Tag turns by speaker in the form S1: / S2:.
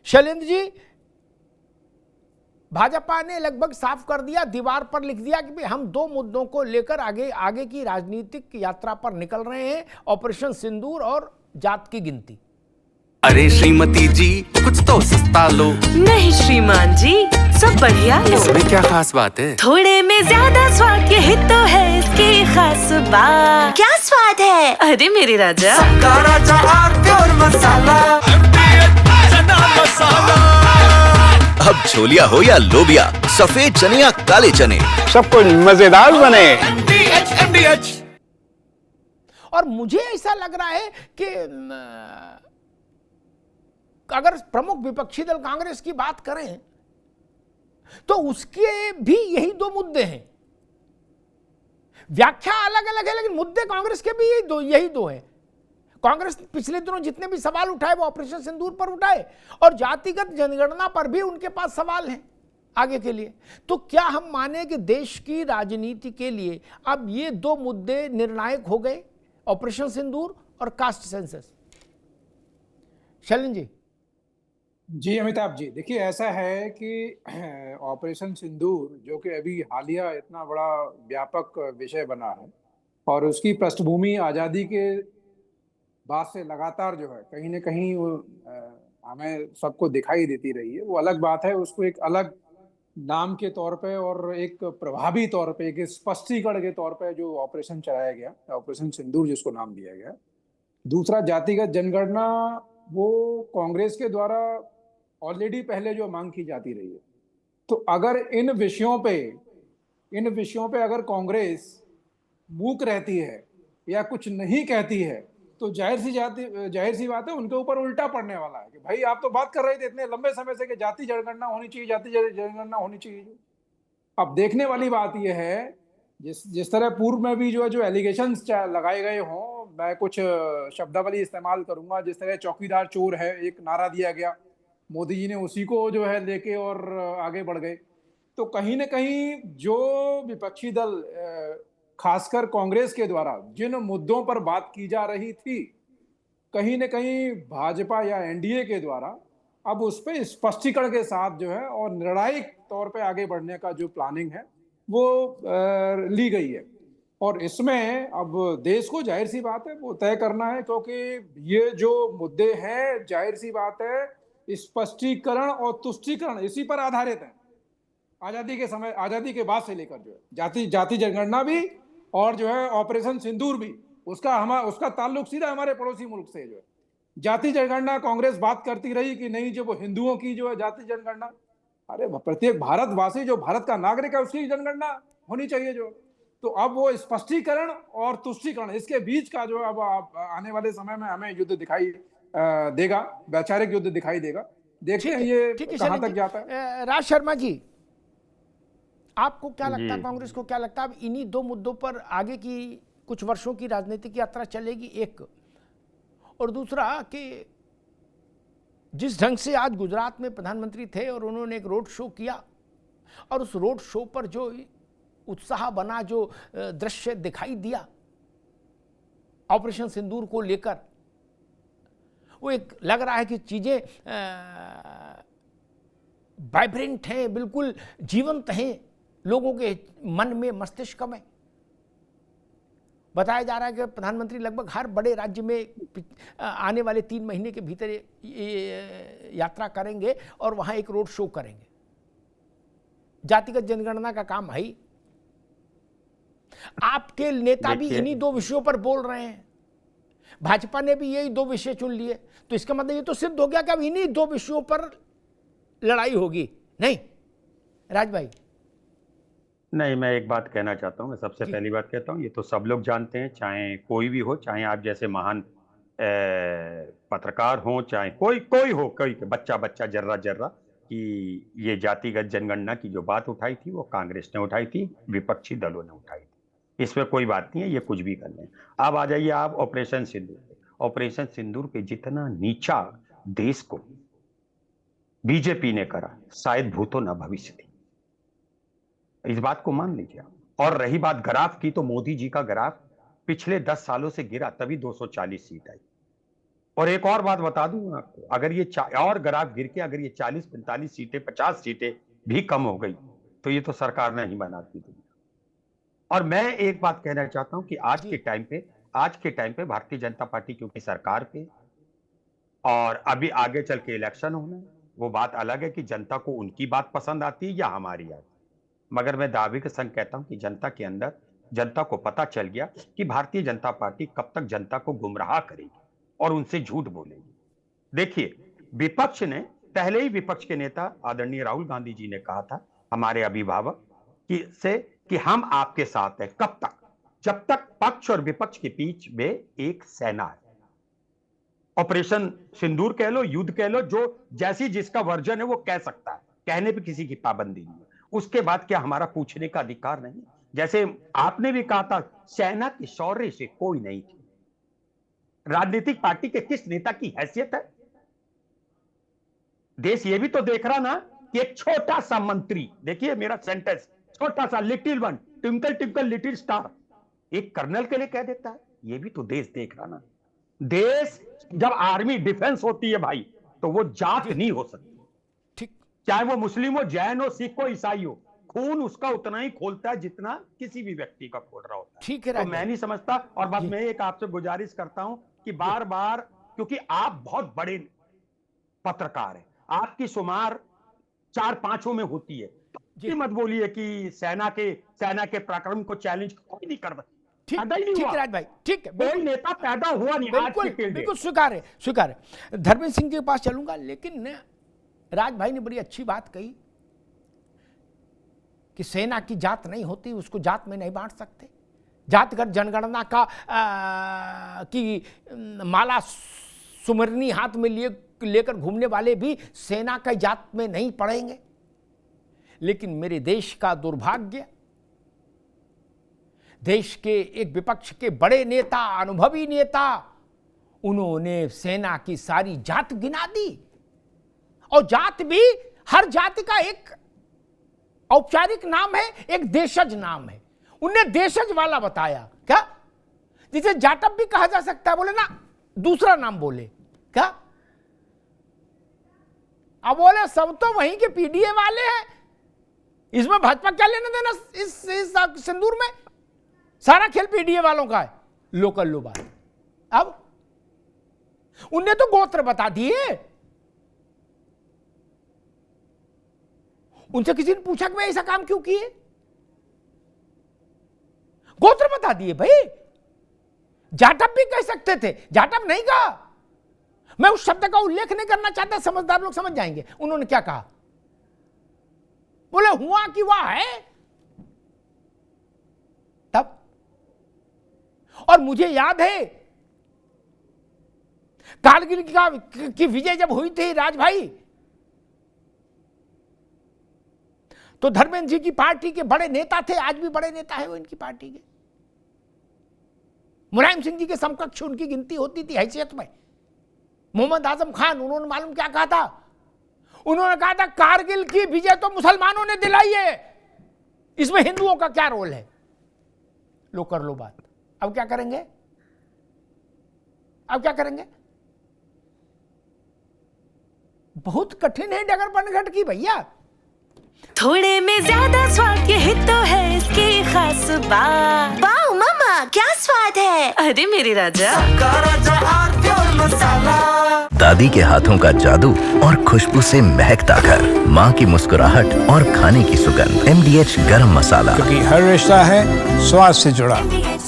S1: शैलेंद्र जी, भाजपा ने लगभग साफ कर दिया, दीवार पर लिख दिया कि हम दो मुद्दों को लेकर आगे की राजनीतिक यात्रा पर निकल रहे हैं, ऑपरेशन सिंदूर और जात की गिनती।
S2: अरे श्रीमती जी, कुछ तो सस्ता लो।
S3: नहीं श्रीमान जी, सब बढ़िया लो।
S2: इसमें क्या खास बात है?
S3: थोड़े में ज्यादा स्वाद, यही तो है इसकी खास बात।
S4: क्या स्वाद है?
S3: अरे मेरे राजा,
S2: सबका राजा आरती और मसाला।
S5: अब छोलिया हो या लोबिया, सफेद चने या काले चने,
S6: सब कुछ मजेदार बने।
S1: और मुझे ऐसा लग रहा है कि अगर प्रमुख विपक्षी दल कांग्रेस की बात करें तो उसके भी यही दो मुद्दे हैं। व्याख्या अलग अलग है, लेकिन मुद्दे कांग्रेस के भी यही दो हैं। कांग्रेस पिछले दिनों जितने भी सवाल उठाए वो ऑपरेशन सिंदूर पर उठाए, और जातिगत जनगणना पर भी उनके पास सवाल हैं आगे के लिए। तो क्या हम माने कि देश की राजनीति के लिए अब ये दो मुद्दे निर्णायक हो गए, ऑपरेशन सिंदूर और कास्ट सेंसस? शैलेंद्र जी।
S7: जी अमिताभ जी, देखिए ऐसा है कि ऑपरेशन सिंदूर जो कि अभी हालिया इतना बड़ा व्यापक विषय बना है और उसकी पृष्ठभूमि आज़ादी के बाद से लगातार जो है कहीं ना कहीं हमें सबको दिखाई देती रही है। वो अलग बात है, उसको एक अलग नाम के तौर पे और एक प्रभावी तौर पे, एक स्पष्टीकरण के तौर पे जो ऑपरेशन चलाया गया, ऑपरेशन सिंदूर जिसको नाम दिया गया। दूसरा, जातिगत जनगणना, वो कांग्रेस के द्वारा ऑलरेडी पहले जो मांग की जाती रही है। तो अगर इन विषयों पे अगर कांग्रेस मूक रहती है या कुछ नहीं कहती है तो जाहिर सी बात है उनके ऊपर उल्टा पड़ने वाला है कि भाई आप तो बात कर रहे थे इतने लंबे समय से कि जाति जनगणना होनी चाहिए, जाति जनगणना होनी चाहिए। अब देखने वाली बात यह है, जिस तरह पूर्व में भी जो एलिगेशंस लगाए गए हों, मैं कुछ शब्दावली इस्तेमाल करूंगा, जिस तरह चौकीदार चोर है एक नारा दिया गया, मोदी जी ने उसी को जो है लेके और आगे बढ़ गए। तो कहीं ना कहीं जो विपक्षी दल खासकर कांग्रेस के द्वारा जिन मुद्दों पर बात की जा रही थी, कहीं ना कहीं भाजपा या एनडीए के द्वारा अब उस पर स्पष्टीकरण के साथ जो है और निर्णायक तौर पे आगे बढ़ने का जो प्लानिंग है वो ली गई है। और इसमें अब देश को जाहिर सी बात है वो तय करना है, क्योंकि ये जो मुद्दे हैं जाहिर सी बात है स्पष्टीकरण और तुष्टीकरण इसी पर आधारित है। आजादी के बाद से लेकर जो है जाति जनगणना भी और जो है ऑपरेशन सिंदूर भी, उसका ताल्लुक सीधा हमारे पड़ोसी मुल्क से जो है। जाति जनगणना कांग्रेस बात करती रही कि नहीं, जो वो हिंदुओं की जो है जाति जनगणना, अरे प्रत्येक भारतवासी जो भारत का नागरिक है उसकी जनगणना होनी चाहिए जो। तो अब वो स्पष्टीकरण और तुष्टीकरण इसके बीच का जो अब आने वाले समय में हमें युद्ध दिखाई देगा, वैचारिक युद्ध दिखाई देगा। देखते हैं ये कहां तक जाता है।
S1: राज शर्मा जी, आपको क्या लगता है, कांग्रेस को क्या लगता है, अब इन्हीं दो मुद्दों पर आगे की कुछ वर्षों की राजनीतिक यात्रा चलेगी? एक, और दूसरा कि जिस ढंग से आज गुजरात में प्रधानमंत्री थे और उन्होंने एक रोड शो किया और उस रोड शो पर जो उत्साह बना, जो दृश्य दिखाई दिया ऑपरेशन सिंदूर को लेकर, वो एक लग रहा है कि चीजें वाइब्रेंट हैं, बिल्कुल जीवंत हैं लोगों के मन में, मस्तिष्क में। बताया जा रहा है कि प्रधानमंत्री लगभग हर बड़े राज्य में आने वाले 3 महीने के भीतर यात्रा करेंगे और वहां एक रोड शो करेंगे। जातिगत जनगणना का काम है ही। आपके नेता भी इन्हीं दो विषयों पर बोल रहे हैं, भाजपा ने भी यही दो विषय चुन लिए, तो इसका मतलब ये तो सिद्ध हो गया कि अब इन्हीं दो विषयों पर लड़ाई होगी, नहीं राज भाई?
S6: नहीं, मैं एक बात कहना चाहता हूं। मैं सबसे पहली बात कहता हूं, ये तो सब लोग जानते हैं, चाहे कोई भी हो, चाहे आप जैसे महान पत्रकार हो, चाहे कोई हो, कोई बच्चा जर्रा, कि ये जातिगत जनगणना की जो बात उठाई थी वो कांग्रेस ने उठाई थी, विपक्षी दलों ने उठाई थी। इसमें कोई बात नहीं है, ये कुछ भी कर लें। अब आ जाइए आप ऑपरेशन सिंदूर। ऑपरेशन सिंदूर पे जितना नीचा देश को बीजेपी ने करा, शायद भूतो न भविष्य थी, इस बात को मान लीजिए आप। और रही बात ग्राफ की, तो मोदी जी का ग्राफ पिछले 10 सालों से गिरा, तभी 240 सीट आई। और एक और बात बता दूं आपको, अगर ये और ग्राफ गिर के अगर ये 40-45 सीटें 50 सीटें भी कम हो गई तो ये तो सरकार नहीं बनाती थी। और मैं एक बात कहना चाहता हूं कि आज के टाइम पे भारतीय जनता पार्टी क्योंकि सरकार पे और अभी आगे चल के इलेक्शन होना है, वो बात अलग है कि जनता को उनकी बात पसंद आती है या हमारी आती है। मगर मैं दावे के संग कहता हूं कि जनता के अंदर जनता को पता चल गया कि भारतीय जनता पार्टी कब तक जनता को गुमराह करेगी और उनसे झूठ बोलेगी। देखिए, विपक्ष ने पहले ही विपक्ष के नेता आदरणीय राहुल गांधी जी ने कहा था हमारे अभिभावक कि हम आपके साथ हैं। कब तक? जब तक पक्ष और विपक्ष के बीच में एक सेना है। ऑपरेशन सिंदूर कह लो, युद्ध कह लो, जो जैसी जिसका वर्जन है वो कह सकता है, कहने पे किसी की पाबंदी नहीं है। उसके बाद क्या हमारा पूछने का अधिकार नहीं? जैसे आपने भी कहा था, सेना के शौर्य से कोई नहीं थी। राजनीतिक पार्टी के किस नेता की हैसियत है? देश ये भी तो देख रहा ना कि एक छोटा सा मंत्री, देखिए मेरा सेंटेंस, छोटा सा little one, twinkle twinkle little star, एक कर्नल के लिए कह देता है। ये भी तो देश देख रहा ना। देश जब आर्मी डिफेंस होती है भाई, तो वो जात नहीं हो सकती,
S1: ठीक,
S6: चाहे वो मुस्लिम हो, जैन हो, सिख हो, ईसाई हो, खून उसका उतना ही खोलता है जितना किसी भी व्यक्ति का खोल रहा होता है।
S1: ठीक है,
S6: तो मैं नहीं समझता। और बस मैं एक आपसे गुजारिश करता हूं कि बार बार, क्योंकि आप बहुत बड़े पत्रकार हैं, आपकी शुमार 4-5 में होती है, तो मत बोलिए कि सेना के पराक्रम को चैलेंज कोई नहीं कर सकता।
S1: ठीक राज भाई, ठीक है,
S6: कोई नेता पैदा हुआ नहीं आज के फील्ड में।
S1: बिल्कुल स्वीकार है। धर्मेंद्र सिंह के पास चलूंगा, लेकिन राज भाई ने बड़ी अच्छी बात कही कि सेना की जात नहीं होती, उसको जात में नहीं बांट सकते। जातगत जनगणना का की माला सुमरनी हाथ में लेकर घूमने वाले भी सेना का जात में नहीं पड़ेंगे। लेकिन मेरे देश का दुर्भाग्य, देश के एक विपक्ष के बड़े नेता, अनुभवी नेता, उन्होंने सेना की सारी जात गिना दी। और जात भी हर जाति का एक औपचारिक नाम है, एक देशज नाम है। उनने देशज वाला बताया, क्या जिसे जाटव भी कहा जा सकता है, बोले ना दूसरा नाम बोले, क्या अब बोले सब तो वहीं के पीडीए वाले हैं, इसमें भाजपा क्या लेना देना इस सिंदूर में? सारा खेल पीडीए वालों का है, लोकल लो बात। अब उनने तो गोत्र बता दिए। उनसे किसी ने पूछा कि मैं ऐसा काम क्यों किए? गोत्र बता दिए भाई। जाटव भी कह सकते थे, जाटव नहीं कहा। मैं उस शब्द का उल्लेख नहीं करना चाहता, समझदार लोग समझ जाएंगे। उन्होंने क्या कहा? बोले हुआ कि वह है। तब और मुझे याद है कारगिल की विजय जब हुई थी राज भाई, तो धर्मेंद्र जी की पार्टी के बड़े नेता थे, आज भी बड़े नेता है वो इनकी पार्टी के, मुलायम सिंह जी के समकक्ष उनकी गिनती होती थी हैसियत में। मोहम्मद आजम खान, उन्होंने मालूम क्या कहा था? उन्होंने कहा था कारगिल की विजय तो मुसलमानों ने दिलाई है, इसमें हिंदुओं का क्या रोल है? लो कर लो बात। अब क्या करेंगे? अब क्या करेंगे? बहुत कठिन है डगर बनघट की भैया।
S3: थोड़े में ज्यादा स्वाद, यही तो है इसकी खास बात। वाओ मामा, क्या स्वाद है! अरे मेरे राजा,
S5: दादी के हाथों का जादू और खुशबू से महकता घर, माँ की मुस्कुराहट और खाने की सुगंध। MDH गरम मसाला,
S4: क्योंकि हर रिश्ता है स्वाद से जुड़ा।